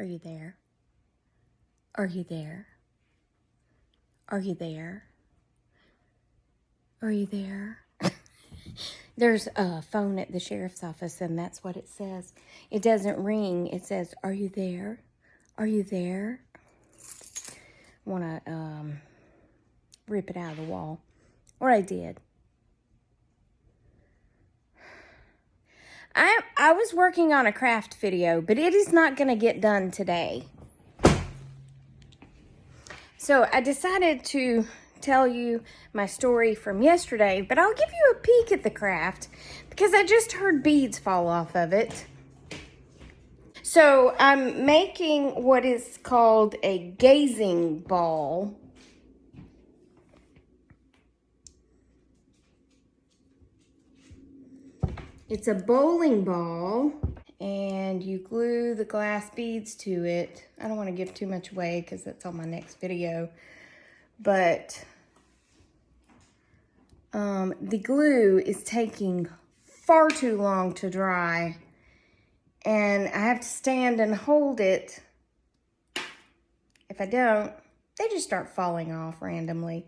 Are you there? Are you there? Are you there? Are you there? There's a phone at the sheriff's office, and that's what it says. It doesn't ring. It says, "Are you there? Are you there?" I want to rip it out of the wall. Or I did. I was working on a craft video, but it is not going to get done today. So I decided to tell you my story from yesterday, but I'll give you a peek at the craft because I just heard beads fall off of it. So I'm making what is called a gazing ball. It's a bowling ball, and you glue the glass beads to it. I don't want to give too much away because that's on my next video, but the glue is taking far too long to dry, and I have to stand and hold it. If I don't, they just start falling off randomly.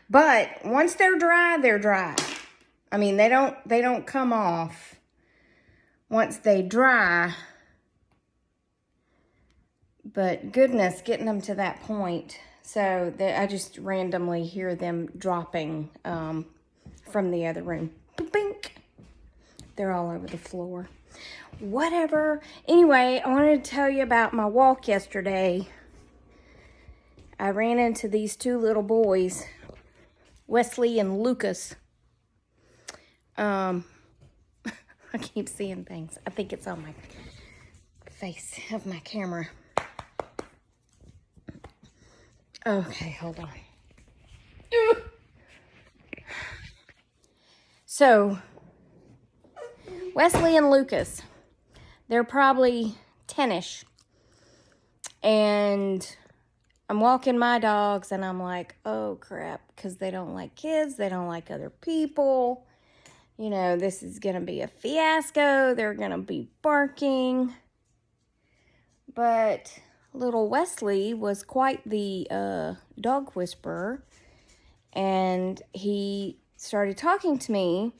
But once they're dry, they're dry. I mean, they don't come off once they dry. But goodness, getting them to that point. So I just randomly hear them dropping from the other room. Bink. They're all over the floor. Whatever. Anyway, I wanted to tell you about my walk yesterday. I ran into these two little boys, Wesley and Lucas. I keep seeing things. I think it's on my face of my camera. Okay, hold on. So, Wesley and Lucas, they're probably 10-ish. And I'm walking my dogs, and I'm like, oh, crap, because they don't like kids. They don't like other people. You know, this is going to be a fiasco. They're going to be barking. But little Wesley was quite the dog whisperer. And he started talking to me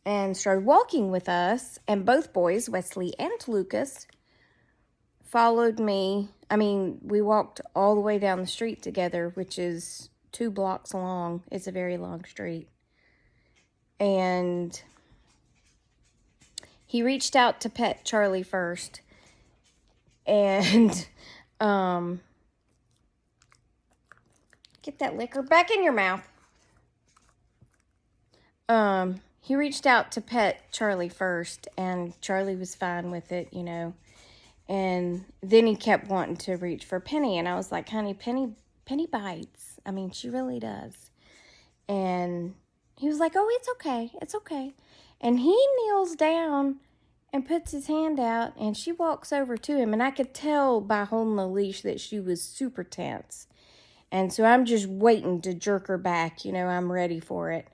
and started walking with us. And both boys, Wesley and Lucas, followed me. I mean, we walked all the way down the street together, which is 2 blocks long. It's a very long street. And he reached out to pet Charlie first. And get that liquor back in your mouth. He reached out to pet Charlie first, and Charlie was fine with it, you know. And then he kept wanting to reach for Penny, and I was like, honey, Penny bites. I mean, she really does. And he was like, oh, it's okay. It's okay. And he kneels down and puts his hand out, and she walks over to him. And I could tell by holding the leash that she was super tense. And so I'm just waiting to jerk her back. You know, I'm ready for it.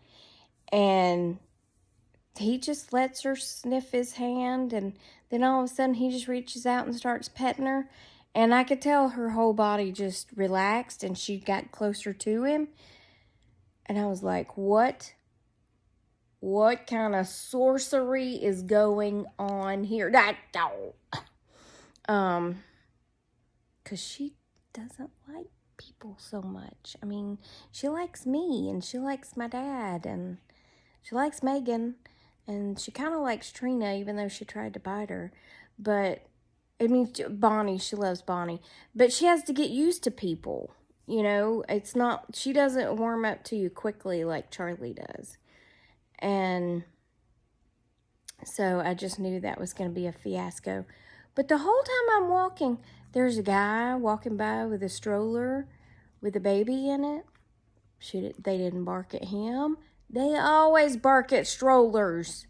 And he just lets her sniff his hand, and then all of a sudden he just reaches out and starts petting her. And I could tell her whole body just relaxed, and she got closer to him. And I was like, what kind of sorcery is going on here? That dog. 'Cause she doesn't like people so much. I mean, she likes me, and she likes my dad, and she likes Megan, and she kind of likes Trina, even though she tried to bite her. But, I mean, Bonnie, she loves Bonnie. But she has to get used to people, you know? It's not, she doesn't warm up to you quickly like Charlie does. And so I just knew that was going to be a fiasco. But the whole time I'm walking, there's a guy walking by with a stroller with a baby in it. They didn't bark at him. They always bark at strollers.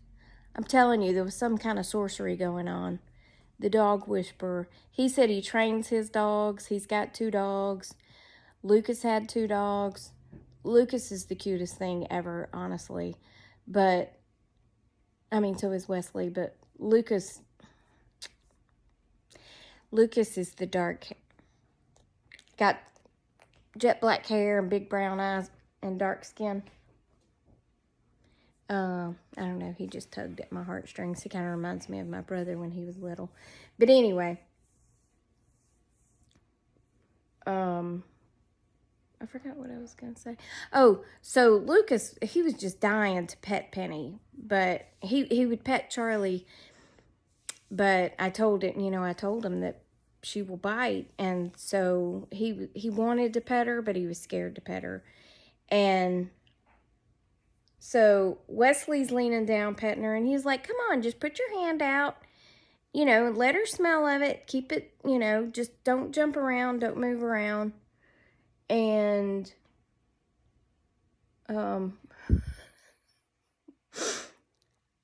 I'm telling you, there was some kind of sorcery going on. The dog whisperer. He said he trains his dogs. He's got 2 dogs. Lucas had 2 dogs. Lucas is the cutest thing ever, honestly. But, I mean, so is Wesley. But Lucas Lucas is the dark, got jet black hair and big brown eyes and dark skin. I don't know, he just tugged at my heartstrings. He kind of reminds me of my brother when he was little. But anyway, I forgot what I was going to say. Oh, so Lucas, he was just dying to pet Penny, but he would pet Charlie, but I told him that she will bite, and so he wanted to pet her, but he was scared to pet her. And so Wesley's leaning down petting her, and he's like, come on, just put your hand out, let her smell of it, keep it, just don't jump around, don't move around. And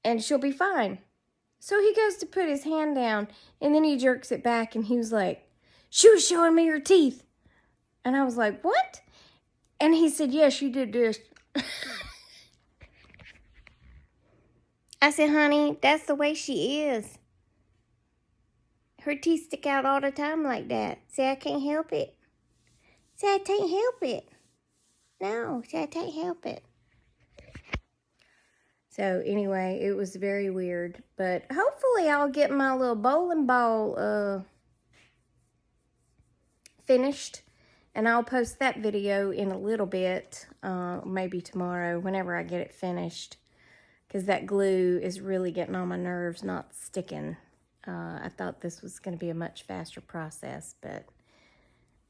and she'll be fine. So he goes to put his hand down, and then he jerks it back, and he was like, she was showing me her teeth. And I was like, what? And he said, yes, she did this. I said, honey, that's the way she is. Her teeth stick out all the time like that. See, I can't help it. See, I can't help it. No, see, I can't help it. So anyway, it was very weird. But hopefully I'll get my little bowling ball finished. And I'll post that video in a little bit. Maybe tomorrow, whenever I get it finished. Because that glue is really getting on my nerves, not sticking. I thought this was going to be a much faster process. But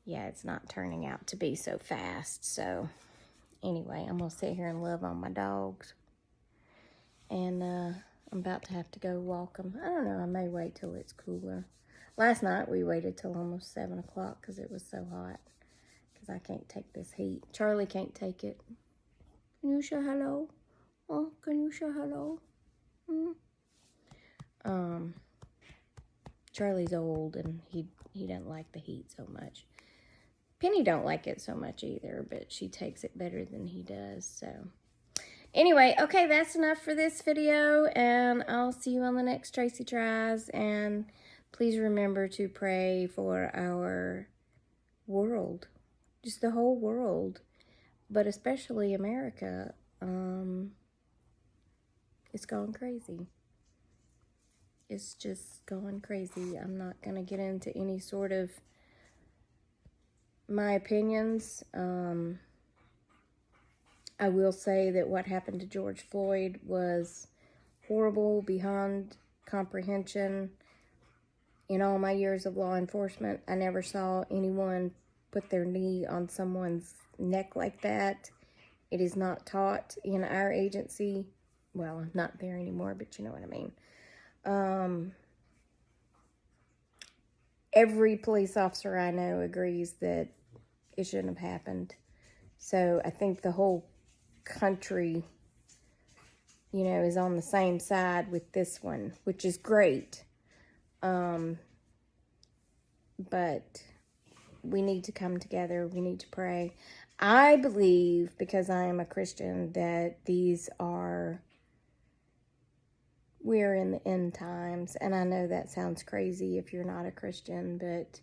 yeah, it's not turning out to be so fast. So anyway, I'm going to sit here and love on my dogs. And I'm about to have to go walk them. I don't know, I may wait till it's cooler. Last night we waited till almost 7 o'clock because it was so hot. Because I can't take this heat. Charlie can't take it. Can you say hello? Oh, can you say hello? Charlie's old and he doesn't like the heat so much. Penny don't like it so much either, but she takes it better than he does, so... Anyway, okay, that's enough for this video, and I'll see you on the next Tracy Tries, and please remember to pray for our world, just the whole world, but especially America. It's going crazy. It's just going crazy. I'm not going to get into any sort of my opinions. I will say that what happened to George Floyd was horrible, beyond comprehension. In all my years of law enforcement, I never saw anyone put their knee on someone's neck like that. It is not taught in our agency. Well, I'm not there anymore, but you know what I mean. Every police officer I know agrees that it shouldn't have happened. So I think the whole country, is on the same side with this one, which is great. But we need to come together. We need to pray. I believe, because I am a Christian, that we're in the end times. And I know that sounds crazy if you're not a Christian, but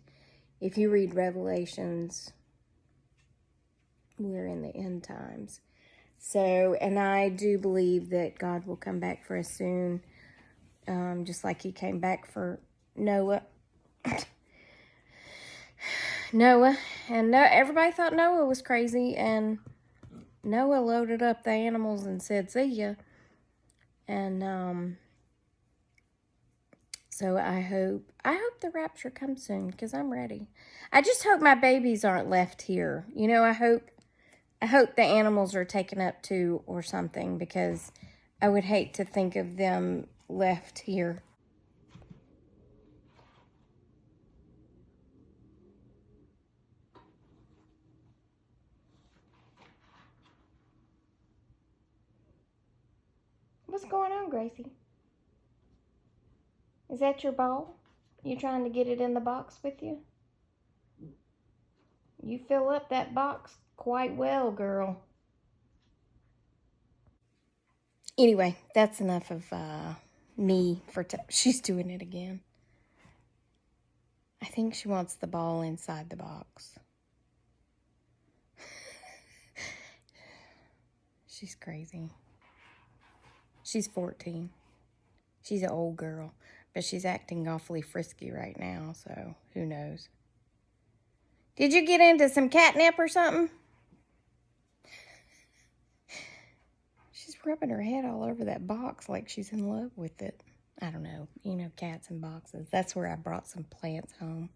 if you read Revelations, we're in the end times. So, and I do believe that God will come back for us soon, just like he came back for Noah. Everybody thought Noah was crazy, and Noah loaded up the animals and said, see ya. And, so I hope the rapture comes soon, because I'm ready. I just hope my babies aren't left here. I hope the animals are taken up too or something, because I would hate to think of them left here. What's going on, Gracie? Is that your ball? You trying to get it in the box with you? You fill up that box quite well, girl. Anyway, that's enough of me for she's doing it again. I think think she wants the ball inside the box. She's crazy. She's 14. She's an old girl, but she's acting awfully frisky right now, so who knows. Did you get into some catnip or something? She's rubbing her head all over that box like she's in love with it. I don't know. You know, cats in boxes. That's where I brought some plants home.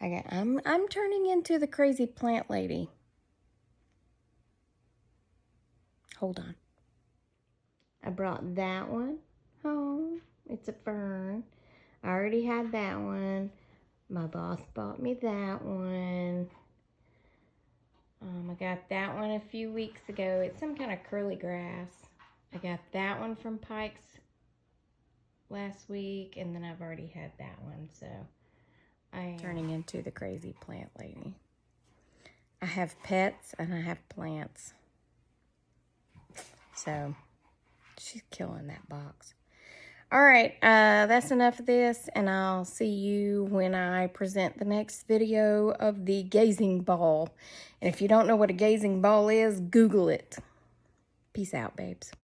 I'm turning into the crazy plant lady. Hold on. I brought that one home. It's a fern. I already had that one. My boss bought me that one. I got that one a few weeks ago. It's some kind of curly grass. I got that one from Pike's last week, and then I've already had that one, so I'm turning into the crazy plant lady. I have pets and I have plants. So she's killing that box. All right, that's enough of this, and I'll see you when I present the next video of the gazing ball. And if you don't know what a gazing ball is, Google it. Peace out, babes.